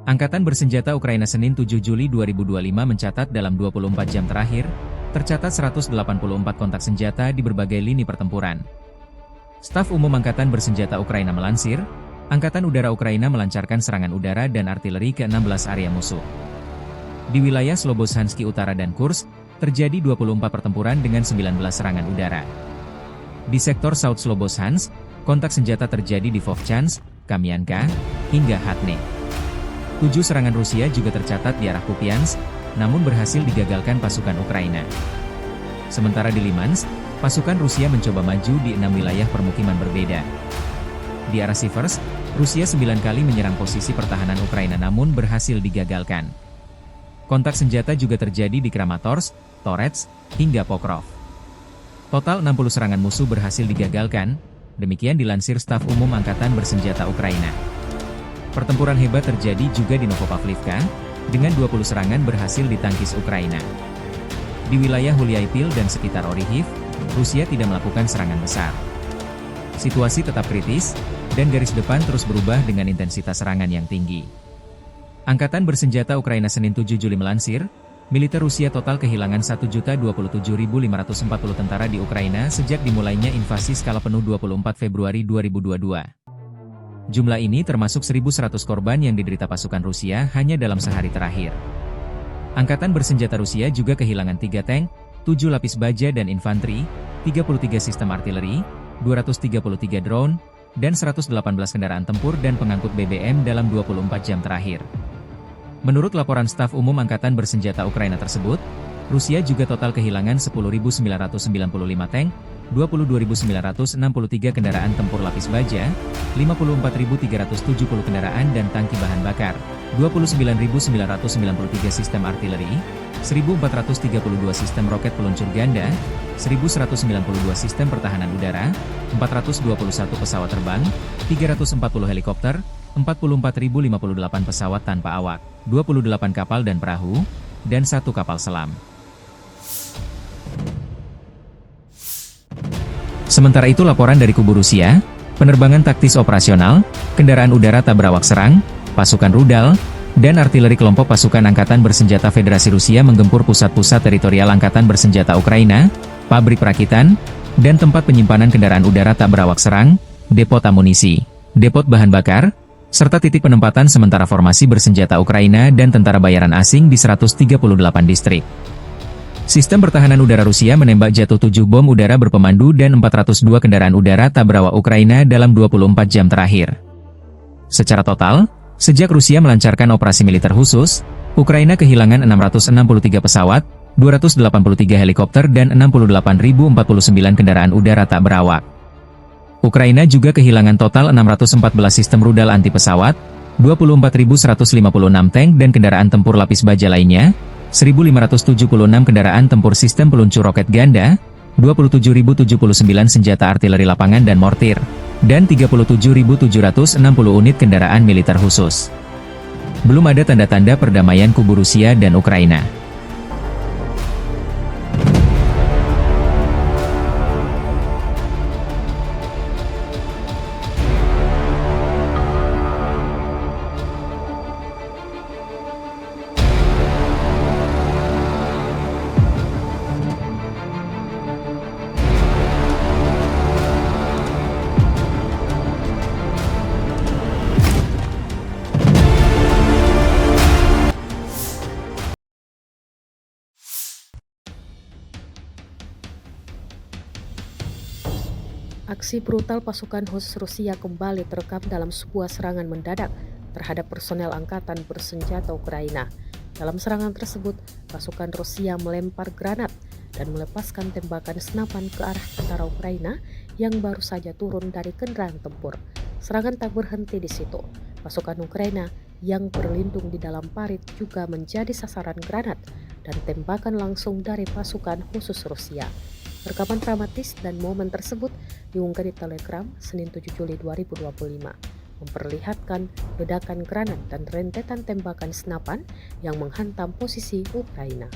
Angkatan bersenjata Ukraina Senin 7 Juli 2025 mencatat dalam 24 jam terakhir, tercatat 184 kontak senjata di berbagai lini pertempuran. Staf Umum Angkatan Bersenjata Ukraina melansir, Angkatan Udara Ukraina melancarkan serangan udara dan artileri ke 16 area musuh. Di wilayah Slobodshansky Utara dan Kursk, terjadi 24 pertempuran dengan 19 serangan udara. Di sektor South Slobodshansk, kontak senjata terjadi di Vovchansk, Kamyanka, hingga Hatne. 7 serangan Rusia juga tercatat di arah Kupiansk, namun berhasil digagalkan pasukan Ukraina. Sementara di Limansk, pasukan Rusia mencoba maju di 6 wilayah permukiman berbeda. Di arah Siversk, Rusia 9 kali menyerang posisi pertahanan Ukraina namun berhasil digagalkan. Kontak senjata juga terjadi di Kramatorsk, Torets, hingga Pokrov. Total 60 serangan musuh berhasil digagalkan, demikian dilansir Staf Umum Angkatan Bersenjata Ukraina. Pertempuran hebat terjadi juga di Novopavlivka, dengan 20 serangan berhasil ditangkis Ukraina. Di wilayah Huliaipil dan sekitar Orihiv, Rusia tidak melakukan serangan besar. Situasi tetap kritis, dan garis depan terus berubah dengan intensitas serangan yang tinggi. Angkatan Bersenjata Ukraina Senin 7 Juli melansir, militer Rusia total kehilangan 1.027.540 tentara di Ukraina sejak dimulainya invasi skala penuh 24 Februari 2022. Jumlah ini termasuk 1.100 korban yang diderita pasukan Rusia hanya dalam sehari terakhir. Angkatan Bersenjata Rusia juga kehilangan 3 tank, 7 lapis baja dan infanteri, 33 sistem artileri, 233 drone, dan 118 kendaraan tempur dan pengangkut BBM dalam 24 jam terakhir. Menurut laporan Staf Umum Angkatan Bersenjata Ukraina tersebut, Rusia juga total kehilangan 10.995 tank, 22.963 kendaraan tempur lapis baja, 54.370 kendaraan dan tangki bahan bakar, 29.993 sistem artileri, 1.432 sistem roket peluncur ganda, 1.192 sistem pertahanan udara, 421 pesawat terbang, 340 helikopter, 44.058 pesawat tanpa awak, 28 kapal dan perahu, dan 1 kapal selam. Sementara itu laporan dari kubu Rusia, penerbangan taktis operasional, kendaraan udara tak berawak serang, pasukan rudal, dan artileri kelompok pasukan Angkatan Bersenjata Federasi Rusia menggempur pusat-pusat teritorial Angkatan Bersenjata Ukraina, pabrik perakitan, dan tempat penyimpanan kendaraan udara tak berawak serang, depot amunisi, depot bahan bakar, serta titik penempatan sementara formasi bersenjata Ukraina dan tentara bayaran asing di 138 distrik. Sistem pertahanan udara Rusia menembak jatuh 7 bom udara berpemandu dan 402 kendaraan udara tak berawak Ukraina dalam 24 jam terakhir. Secara total, sejak Rusia melancarkan operasi militer khusus, Ukraina kehilangan 663 pesawat, 283 helikopter dan 68.049 kendaraan udara tak berawak. Ukraina juga kehilangan total 614 sistem rudal anti pesawat, 24.156 tank dan kendaraan tempur lapis baja lainnya, 1.576 kendaraan tempur sistem peluncur roket ganda, 27.079 senjata artileri lapangan dan mortir, dan 37.760 unit kendaraan militer khusus. Belum ada tanda-tanda perdamaian kubu Rusia dan Ukraina. Aksi brutal pasukan khusus Rusia kembali terekam dalam sebuah serangan mendadak terhadap personel Angkatan Bersenjata Ukraina. Dalam serangan tersebut, pasukan Rusia melempar granat dan melepaskan tembakan senapan ke arah tentara Ukraina yang baru saja turun dari kendaraan tempur. Serangan tak berhenti di situ. Pasukan Ukraina yang berlindung di dalam parit juga menjadi sasaran granat dan tembakan langsung dari pasukan khusus Rusia. Rekaman dramatis dan momen tersebut diunggah di Telegram Senin 7 Juli 2025, memperlihatkan ledakan granat dan rentetan tembakan senapan yang menghantam posisi Ukraina.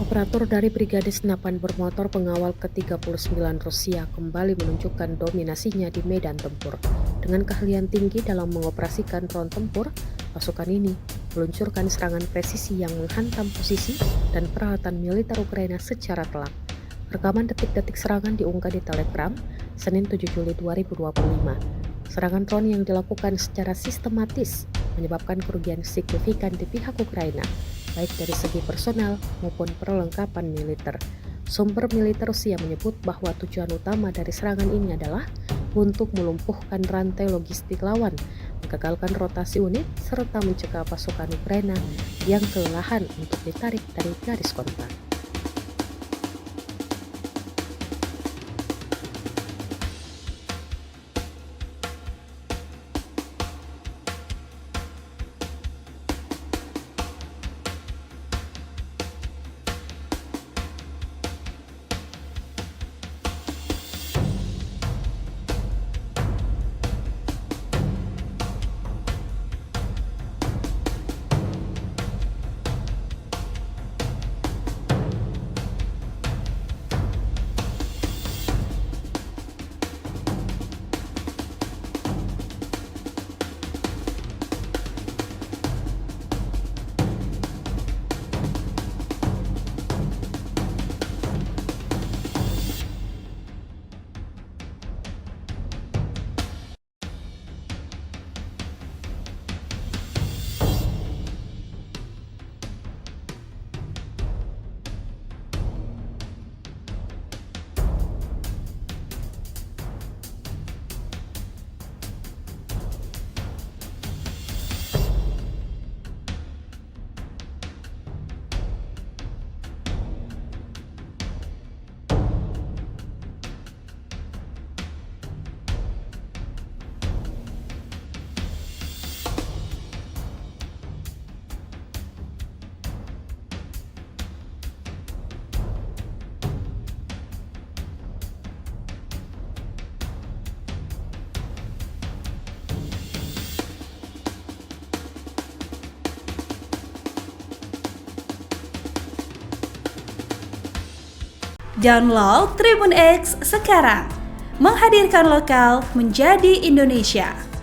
Operator dari Brigade Senapan Bermotor Pengawal ke-39 Rusia kembali menunjukkan dominasinya di medan tempur. Dengan keahlian tinggi dalam mengoperasikan drone tempur, pasukan ini meluncurkan serangan presisi yang menghantam posisi dan peralatan militer Ukraina secara telak. Rekaman detik-detik serangan diunggah di Telegram, Senin 7 Juli 2025. Serangan drone yang dilakukan secara sistematis menyebabkan kerugian signifikan di pihak Ukraina, baik dari segi personel maupun perlengkapan militer. Sumber militer Rusia menyebut bahwa tujuan utama dari serangan ini adalah untuk melumpuhkan rantai logistik lawan, menggagalkan rotasi unit, serta mencegah pasukan Ukraina yang kelelahan untuk ditarik dari garis kontak. Download Tribun X sekarang, menghadirkan lokal menjadi Indonesia.